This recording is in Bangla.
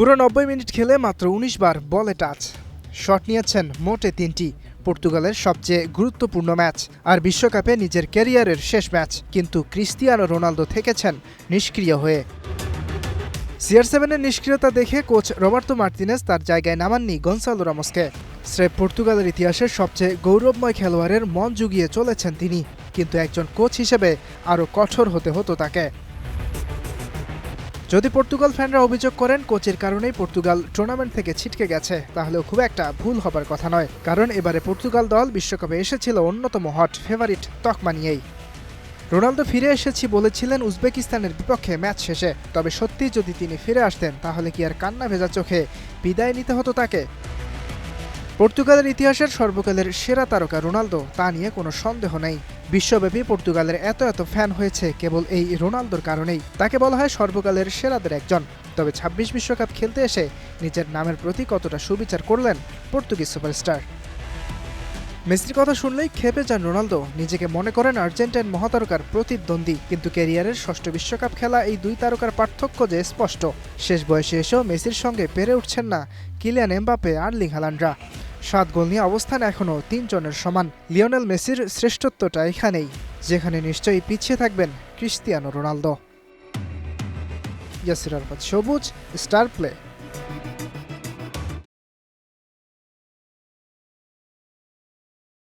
পুরো ৯০ মিনিট খেলে মাত্র ১৯ বার বলে টাচ। শট নিয়েছেন মোটে ৩টি। পর্তুগালের সবচেয়ে গুরুত্বপূর্ণ ম্যাচ আর বিশ্বকাপে নিজের ক্যারিয়ারের শেষ ম্যাচ, কিন্তু ক্রিস্টিয়ানো রোনালদো থেকেছেন নিষ্ক্রিয় হয়ে। CR7-এর নিষ্ক্রিয়তা দেখে কোচ রবার্তো মার্তিনেজ তার জায়গায় নামাননি গনসালো রামোসকে। স্রেফ পর্তুগালের ইতিহাসের সবচেয়ে গৌরবময় খেলোয়াড়ের মন জুগিয়ে চলেছেন তিনি, কিন্তু একজন কোচ হিসেবে আরও কঠোর হতে হতো তাকে। যদি পর্তুগাল ফ্যানরা অভিযোগ করেন কোচের কারণেই পর্তুগাল টুর্নামেন্ট থেকে ছিটকে গেছে, তাহলেও খুব একটা ভুল হবার কথা নয়, কারণ এবারে পর্তুগাল দল বিশ্বকাপে এসেছিল অন্যতম হট ফেভারিট তকমা নিয়েই। রোনালদো ফিরে এসেছি বলেছিলেন উজবেকিস্তানের বিপক্ষে ম্যাচ শেষে, তবে সত্যি যদি তিনি ফিরে আসতেন তাহলে কি আর কান্না ভেজা চোখে বিদায় নিতে হতো তাকে? পর্তুগালের ইতিহাসের সর্বকালের সেরা তারকা রোনালদো, তা নিয়ে কোনো সন্দেহ নেই। বিশ্বব্যাপী পর্তুগালের এত ফ্যান হয়েছে কেবল এই রোনালদোর কারণেই। তাকে বলা হয় সর্বকালের সেরাদের একজন। তবে ২৬ বিশ্বকাপ খেলতে এসে নিজের নামের প্রতি কতটা সুবিচার করলেন পর্তুগিজ সুপারস্টার। মেসির কথা শুনলেই ক্ষেপে যান রোনালদো। নিজেকে মনে করেন আর্জেন্টাইন মহাতারকার প্রতিদ্বন্দ্বী, কিন্তু ক্যারিয়ারের ষষ্ঠ বিশ্বকাপ খেলা এই দুই তারকার পার্থক্য যে স্পষ্ট। শেষ বয়সে এসেও মেসির সঙ্গে পেরে উঠছেন না কিলিয়ান এমবাপে, আর্লিং হালান্ডরা। ৭ গোল নিয়ে অবস্থান এখনও ৩ জনের সমান। লিওনেল মেসির শ্রেষ্ঠত্বটা এখানেই, যেখানে নিশ্চয়ই পিছিয়ে থাকবেন ক্রিস্টিয়ানো রোনালদো। ইয়াসির আরাফাত সবুজ, স্টার প্লে।